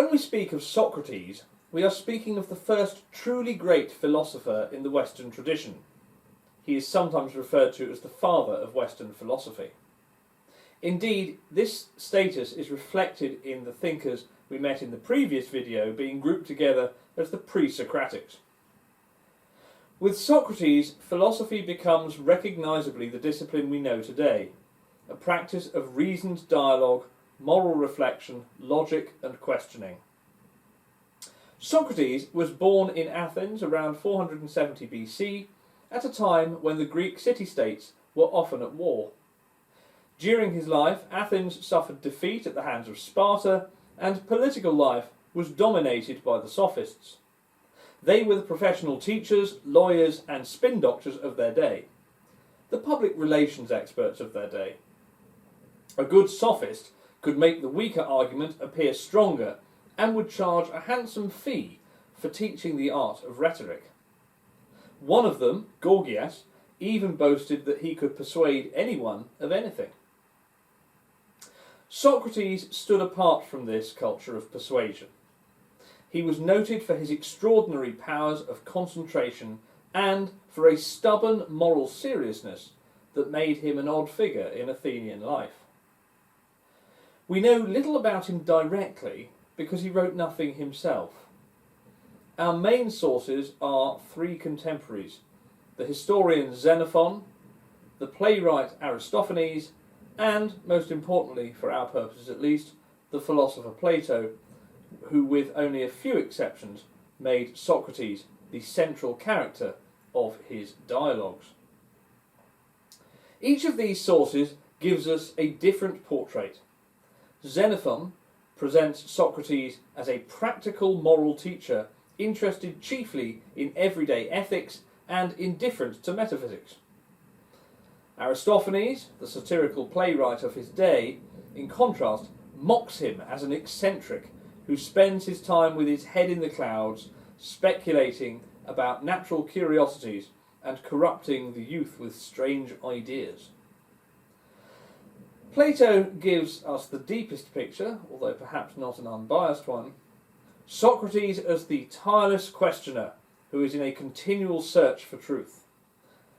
When we speak of Socrates, we are speaking of the first truly great philosopher in the Western tradition. He is sometimes referred to as the father of Western philosophy. Indeed, this status is reflected in the thinkers we met in the previous video being grouped together as the pre-Socratics. With Socrates, philosophy becomes recognisably the discipline we know today, a practice of reasoned dialogue, moral reflection, logic and questioning. Socrates was born in Athens around 470 BC, at a time when the Greek city-states were often at war. During his life, Athens suffered defeat at the hands of Sparta, and political life was dominated by the sophists. They were the professional teachers, lawyers and spin doctors of their day, the public relations experts of their day. A good sophist could make the weaker argument appear stronger and would charge a handsome fee for teaching the art of rhetoric. One of them, Gorgias, even boasted that he could persuade anyone of anything. Socrates stood apart from this culture of persuasion. He was noted for his extraordinary powers of concentration and for a stubborn moral seriousness that made him an odd figure in Athenian life. We know little about him directly because he wrote nothing himself. Our main sources are three contemporaries: the historian Xenophon, the playwright Aristophanes, and, most importantly for our purposes at least, the philosopher Plato, who with only a few exceptions made Socrates the central character of his dialogues. Each of these sources gives us a different portrait. Xenophon presents Socrates as a practical moral teacher interested chiefly in everyday ethics and indifferent to metaphysics. Aristophanes, the satirical playwright of his day, in contrast, mocks him as an eccentric who spends his time with his head in the clouds, speculating about natural curiosities and corrupting the youth with strange ideas. Plato gives us the deepest picture, although perhaps not an unbiased one: Socrates as the tireless questioner who is in a continual search for truth.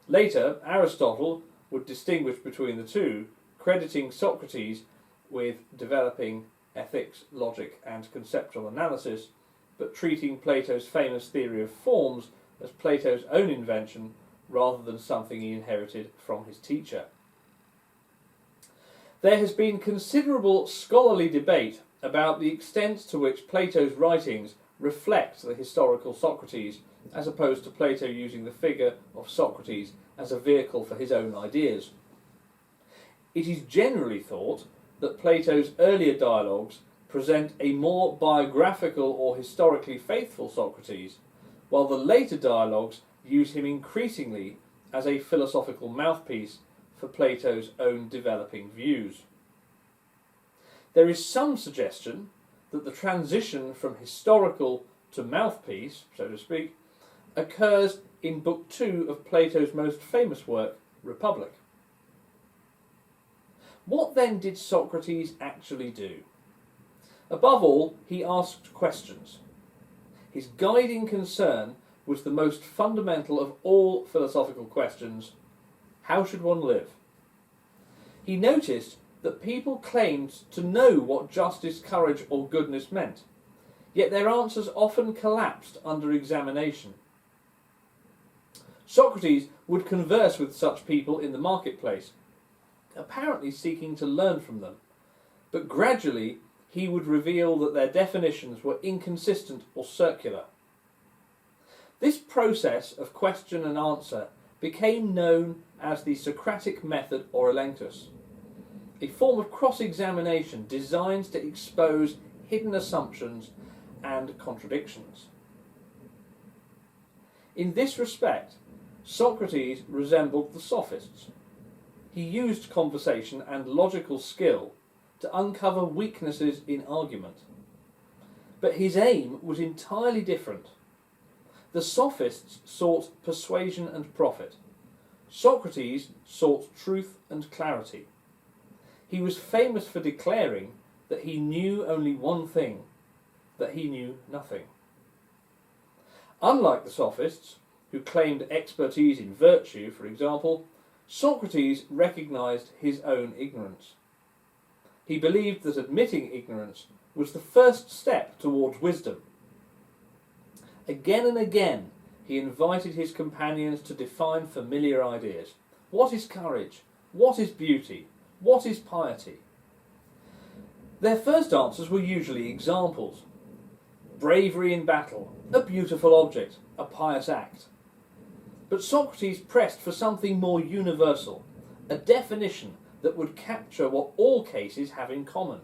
Later, Aristotle would distinguish between the two, crediting Socrates with developing ethics, logic and conceptual analysis, but treating Plato's famous theory of forms as Plato's own invention rather than something he inherited from his teacher. There has been considerable scholarly debate about the extent to which Plato's writings reflect the historical Socrates, as opposed to Plato using the figure of Socrates as a vehicle for his own ideas. It is generally thought that Plato's earlier dialogues present a more biographical or historically faithful Socrates, while the later dialogues use him increasingly as a philosophical mouthpiece for Plato's own developing views. There is some suggestion that the transition from historical to mouthpiece, so to speak, occurs in Book 2 of Plato's most famous work, Republic. What then did Socrates actually do? Above all, he asked questions. His guiding concern was the most fundamental of all philosophical questions: how should one live? He noticed that people claimed to know what justice, courage or goodness meant, yet their answers often collapsed under examination. Socrates would converse with such people in the marketplace, apparently seeking to learn from them, but gradually he would reveal that their definitions were inconsistent or circular. This process of question and answer became known as the Socratic method or elenchus, a form of cross-examination designed to expose hidden assumptions and contradictions. In this respect, Socrates resembled the sophists. He used conversation and logical skill to uncover weaknesses in argument. But his aim was entirely different. The sophists sought persuasion and profit. Socrates sought truth and clarity. He was famous for declaring that he knew only one thing, that he knew nothing. Unlike the sophists, who claimed expertise in virtue, for example, Socrates recognised his own ignorance. He believed that admitting ignorance was the first step towards wisdom. Again and again, he invited his companions to define familiar ideas. What is courage? What is beauty? What is piety? Their first answers were usually examples. Bravery in battle, a beautiful object, a pious act. But Socrates pressed for something more universal, a definition that would capture what all cases have in common.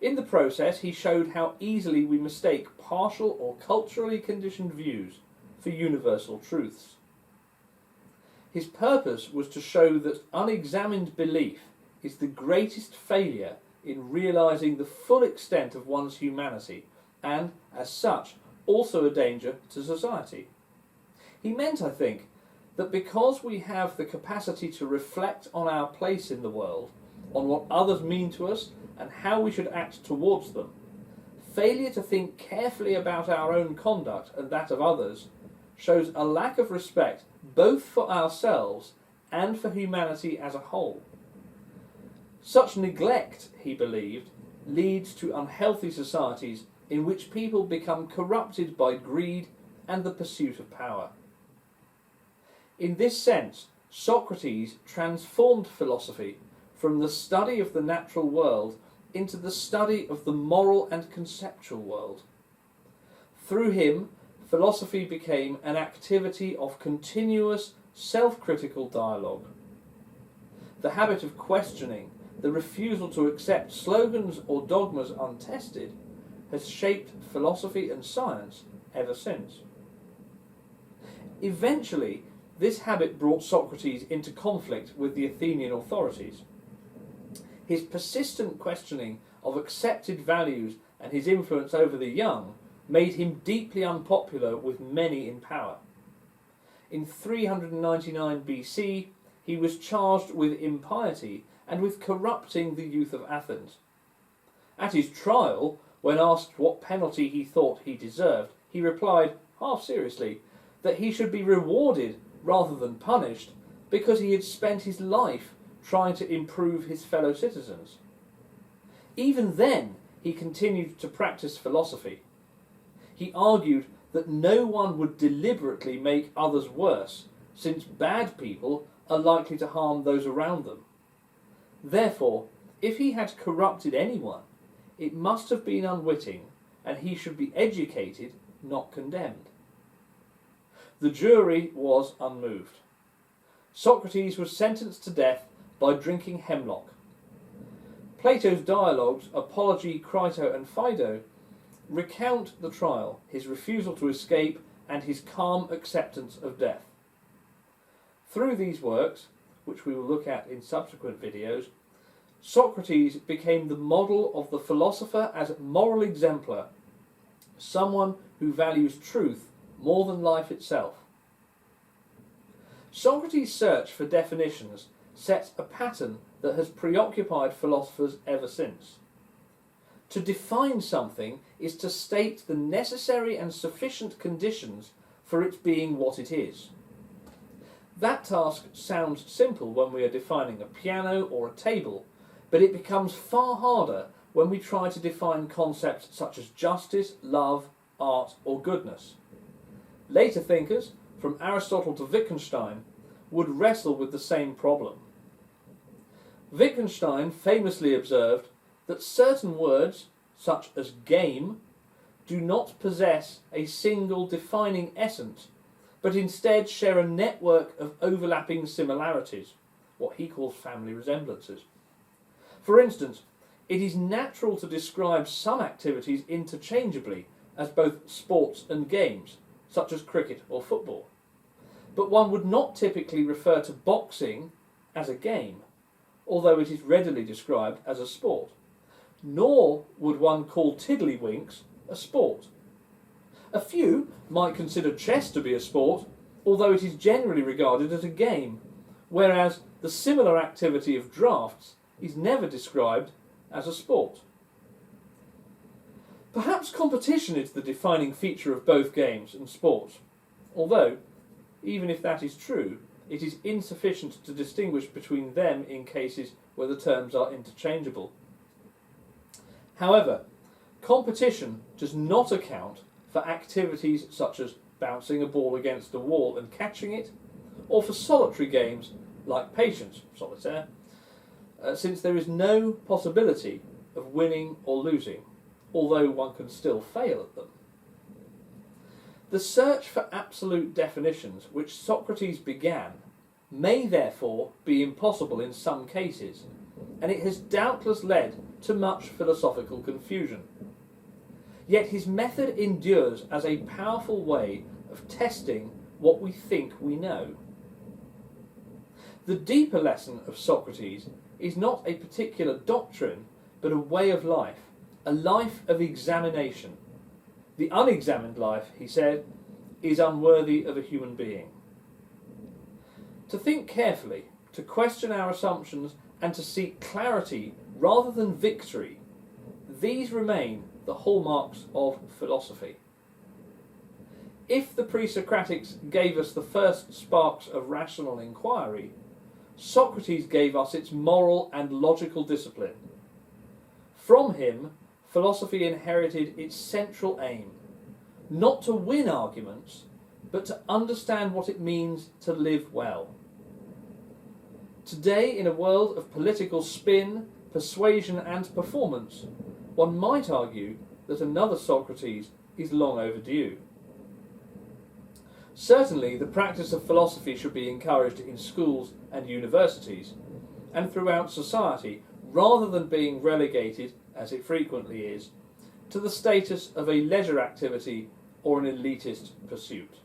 In the process, he showed how easily we mistake partial or culturally conditioned views for universal truths. His purpose was to show that unexamined belief is the greatest failure in realising the full extent of one's humanity and, as such, also a danger to society. He meant, I think, that because we have the capacity to reflect on our place in the world, on what others mean to us and how we should act towards them, failure to think carefully about our own conduct and that of others shows a lack of respect both for ourselves and for humanity as a whole. Such neglect, he believed, leads to unhealthy societies in which people become corrupted by greed and the pursuit of power. In this sense, Socrates transformed philosophy from the study of the natural world into the study of the moral and conceptual world. Through him, philosophy became an activity of continuous, self-critical dialogue. The habit of questioning, the refusal to accept slogans or dogmas untested, has shaped philosophy and science ever since. Eventually, this habit brought Socrates into conflict with the Athenian authorities. His persistent questioning of accepted values and his influence over the young made him deeply unpopular with many in power. In 399 BC, he was charged with impiety and with corrupting the youth of Athens. At his trial, when asked what penalty he thought he deserved, he replied, half seriously, that he should be rewarded rather than punished because he had spent his life trying to improve his fellow citizens. Even then, he continued to practice philosophy. He argued that no one would deliberately make others worse, since bad people are likely to harm those around them. Therefore, if he had corrupted anyone, it must have been unwitting, and he should be educated, not condemned. The jury was unmoved. Socrates was sentenced to death by drinking hemlock. Plato's dialogues, Apology, Crito and Phaedo, recount the trial, his refusal to escape, and his calm acceptance of death. Through these works, which we will look at in subsequent videos, Socrates became the model of the philosopher as moral exemplar, someone who values truth more than life itself. Socrates' search for definitions sets a pattern that has preoccupied philosophers ever since. To define something is to state the necessary and sufficient conditions for its being what it is. That task sounds simple when we are defining a piano or a table, but it becomes far harder when we try to define concepts such as justice, love, art, or goodness. Later thinkers, from Aristotle to Wittgenstein, would wrestle with the same problem. Wittgenstein famously observed that certain words, such as game, do not possess a single defining essence, but instead share a network of overlapping similarities, what he calls family resemblances. For instance, it is natural to describe some activities interchangeably as both sports and games, such as cricket or football. But one would not typically refer to boxing as a game, although it is readily described as a sport. Nor would one call tiddlywinks a sport. A few might consider chess to be a sport, although it is generally regarded as a game, whereas the similar activity of drafts is never described as a sport. Perhaps competition is the defining feature of both games and sports, although, even if that is true, it is insufficient to distinguish between them in cases where the terms are interchangeable. However, competition does not account for activities such as bouncing a ball against a wall and catching it, or for solitary games like patience, solitaire, since there is no possibility of winning or losing, although one can still fail at them. The search for absolute definitions which Socrates began may therefore be impossible in some cases, and it has doubtless led to much philosophical confusion. Yet his method endures as a powerful way of testing what we think we know. The deeper lesson of Socrates is not a particular doctrine, but a way of life, a life of examination. The unexamined life, he said, is unworthy of a human being. To think carefully, to question our assumptions, and to seek clarity rather than victory, these remain the hallmarks of philosophy. If the pre-Socratics gave us the first sparks of rational inquiry, Socrates gave us its moral and logical discipline. From him, philosophy inherited its central aim, not to win arguments, but to understand what it means to live well. Today, in a world of political spin, persuasion and performance, one might argue that another Socrates is long overdue. Certainly, the practice of philosophy should be encouraged in schools and universities, and throughout society, rather than being relegated, as it frequently is, to the status of a leisure activity or an elitist pursuit.